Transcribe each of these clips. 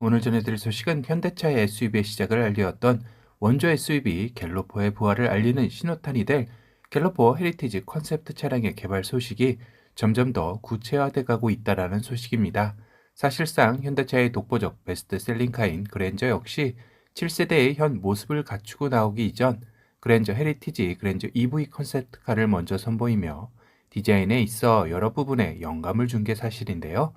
오늘 전해드릴 소식은 현대차의 SUV의 시작을 알리었던 원조 SUV 갤로퍼의 부활을 알리는 신호탄이 될 갤로퍼 헤리티지 컨셉트 차량의 개발 소식이 점점 더 구체화돼 가고 있다는 소식입니다. 사실상 현대차의 독보적 베스트셀링카인 그랜저 역시 7세대의 현 모습을 갖추고 나오기 이전 그랜저 헤리티지 그랜저 EV 컨셉트카를 먼저 선보이며 디자인에 있어 여러 부분에 영감을 준 게 사실인데요.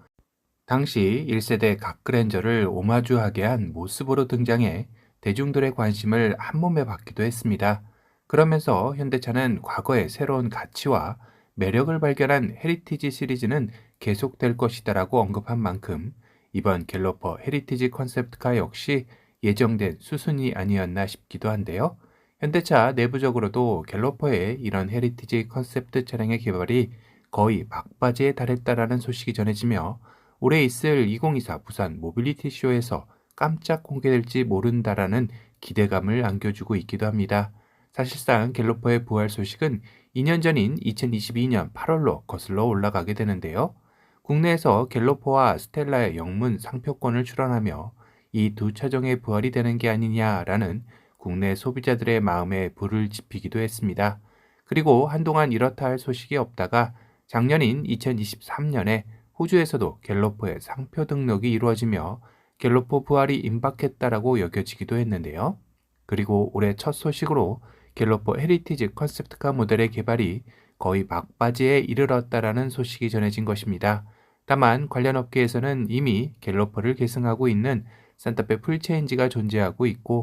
당시 1세대 각 그랜저를 오마주하게 한 모습으로 등장해 대중들의 관심을 한몸에 받기도 했습니다. 그러면서 현대차는 과거의 새로운 가치와 매력을 발견한 헤리티지 시리즈는 계속될 것이다라고 언급한 만큼 이번 갤로퍼 헤리티지 컨셉트카 역시 예정된 수순이 아니었나 싶기도 한데요. 현대차 내부적으로도 갤로퍼의 이런 헤리티지 컨셉트 차량의 개발이 거의 막바지에 달했다라는 소식이 전해지며 올해 있을 2024 부산 모빌리티 쇼에서 깜짝 공개될지 모른다라는 기대감을 안겨주고 있기도 합니다. 사실상 갤로퍼의 부활 소식은 2년 전인 2022년 8월로 거슬러 올라가게 되는데요. 국내에서 갤로퍼와 스텔라의 영문 상표권을 출원하며 이 두 차종의 부활이 되는 게 아니냐라는 국내 소비자들의 마음에 불을 지피기도 했습니다. 그리고 한동안 이렇다 할 소식이 없다가 작년인 2023년에 호주에서도 갤로퍼의 상표 등록이 이루어지며 갤로퍼 부활이 임박했다라고 여겨지기도 했는데요. 그리고 올해 첫 소식으로 갤로퍼 헤리티지 컨셉트카 모델의 개발이 거의 막바지에 이르렀다라는 소식이 전해진 것입니다. 다만 관련 업계에서는 이미 갤로퍼를 계승하고 있는 산타페 풀체인지가 존재하고 있고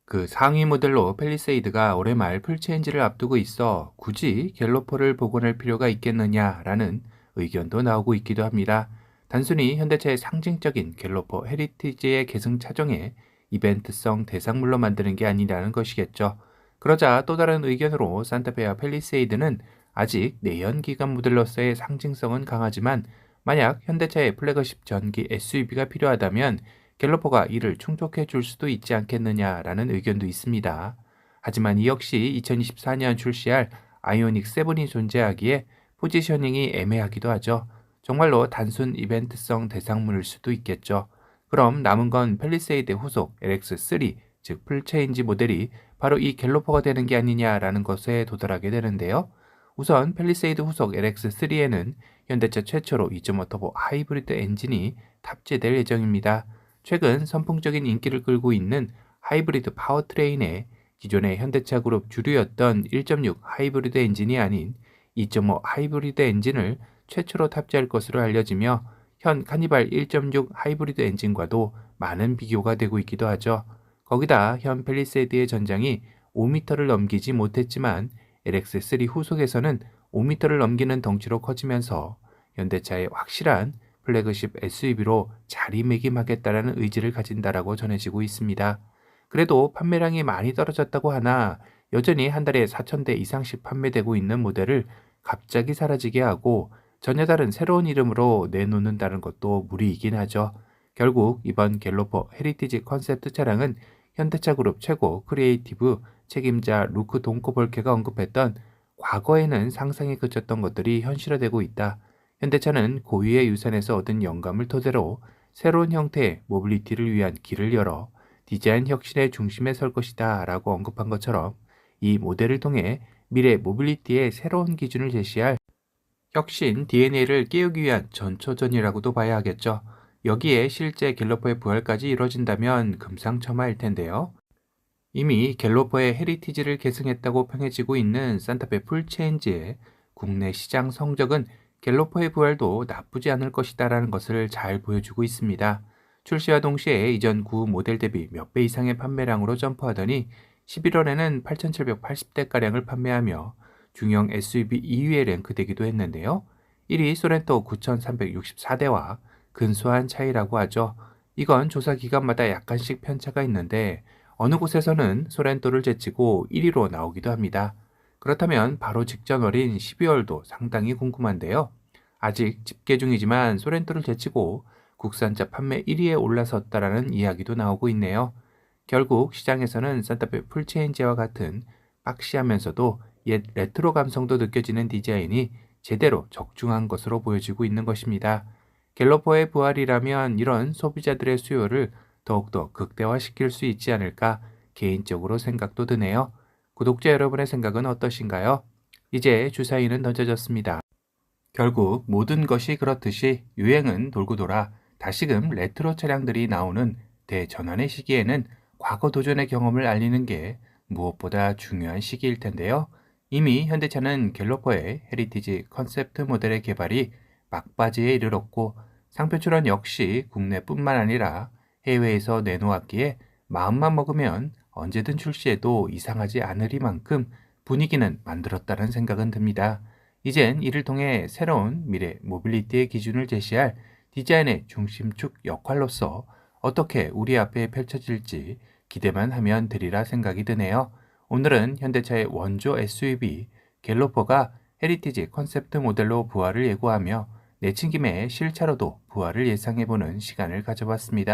그 상위 모델로 팰리세이드가 올해 말 풀체인지를 앞두고 있어 굳이 갤로퍼를 복원할 필요가 있겠느냐라는 의견도 나오고 있기도 합니다. 단순히 현대차의 상징적인 갤로퍼 헤리티지의 계승 차종에 이벤트성 대상물로 만드는 게 아니라는 것이겠죠. 그러자 또 다른 의견으로 산타페와 팰리세이드는 아직 내연 기관 모델로서의 상징성은 강하지만 만약 현대차의 플래그십 전기 SUV가 필요하다면 갤로퍼가 이를 충족해 줄 수도 있지 않겠느냐라는 의견도 있습니다. 하지만 이 역시 2024년 출시할 아이오닉 7이 존재하기에 포지셔닝이 애매하기도 하죠. 정말로 단순 이벤트성 대상물일 수도 있겠죠. 그럼 남은 건 팰리세이드 후속 LX3, 즉 풀체인지 모델이 바로 이 갤로퍼가 되는 게 아니냐라는 것에 도달하게 되는데요. 우선 팰리세이드 후속 LX3에는 현대차 최초로 2.5 터보 하이브리드 엔진이 탑재될 예정입니다. 최근 선풍적인 인기를 끌고 있는 하이브리드 파워트레인에 기존의 현대차 그룹 주류였던 1.6 하이브리드 엔진이 아닌 2.5 하이브리드 엔진을 최초로 탑재할 것으로 알려지며 현 카니발 1.6 하이브리드 엔진과도 많은 비교가 되고 있기도 하죠. 거기다 현 팰리세이드의 전장이 5m를 넘기지 못했지만 LX3 후속에서는 5m를 넘기는 덩치로 커지면서 현대차의 확실한 플래그십 SUV로 자리매김하겠다라는 의지를 가진다라고 전해지고 있습니다. 그래도 판매량이 많이 떨어졌다고 하나 여전히 한 달에 4,000대 이상씩 판매되고 있는 모델을 갑자기 사라지게 하고 전혀 다른 새로운 이름으로 내놓는다는 것도 무리이긴 하죠. 결국 이번 갤로퍼 헤리티지 컨셉트 차량은 현대차 그룹 최고 크리에이티브 책임자 루크 동코볼케가 언급했던 과거에는 상상에 그쳤던 것들이 현실화되고 있다. 현대차는 고유의 유산에서 얻은 영감을 토대로 새로운 형태의 모빌리티를 위한 길을 열어 디자인 혁신의 중심에 설 것이다 라고 언급한 것처럼 이 모델을 통해 미래 모빌리티의 새로운 기준을 제시할 혁신 DNA를 깨우기 위한 전초전이라고도 봐야 하겠죠. 여기에 실제 갤로퍼의 부활까지 이뤄진다면 금상첨화일 텐데요. 이미 갤로퍼의 헤리티지를 계승했다고 평해지고 있는 산타페 풀체인지의 국내 시장 성적은 갤로퍼의 부활도 나쁘지 않을 것이다라는 것을 잘 보여주고 있습니다. 출시와 동시에 이전 구 모델 대비 몇 배 이상의 판매량으로 점프하더니 11월에는 8,780대가량을 판매하며 중형 SUV 2위에 랭크되기도 했는데요. 1위 소렌토 9,364대와 근소한 차이라고 하죠. 이건 조사 기간마다 약간씩 편차가 있는데 어느 곳에서는 소렌토를 제치고 1위로 나오기도 합니다. 그렇다면 바로 직전월인 12월도 상당히 궁금한데요. 아직 집계 중이지만 소렌토를 제치고 국산차 판매 1위에 올라섰다라는 이야기도 나오고 있네요. 결국 시장에서는 산타페 풀체인지와 같은 박시하면서도 옛 레트로 감성도 느껴지는 디자인이 제대로 적중한 것으로 보여지고 있는 것입니다. 갤러퍼의 부활이라면 이런 소비자들의 수요를 더욱더 극대화시킬 수 있지 않을까 개인적으로 생각도 드네요. 구독자 여러분의 생각은 어떠신가요? 이제 주사위는 던져졌습니다. 결국 모든 것이 그렇듯이 유행은 돌고 돌아 다시금 레트로 차량들이 나오는 대전환의 시기에는 과거 도전의 경험을 알리는 게 무엇보다 중요한 시기일 텐데요. 이미 현대차는 갤러퍼의 헤리티지 컨셉트 모델의 개발이 막바지에 이르렀고 상표 출원 역시 국내뿐만 아니라 해외에서 내놓았기에 마음만 먹으면 언제든 출시해도 이상하지 않으리만큼 분위기는 만들었다는 생각은 듭니다. 이젠 이를 통해 새로운 미래 모빌리티의 기준을 제시할 디자인의 중심축 역할로서 어떻게 우리 앞에 펼쳐질지 기대만 하면 되리라 생각이 드네요. 오늘은 현대차의 원조 SUV 갤로퍼가 헤리티지 컨셉트 모델로 부활을 예고하며 내친 김에 실차로도 부활을 예상해보는 시간을 가져봤습니다.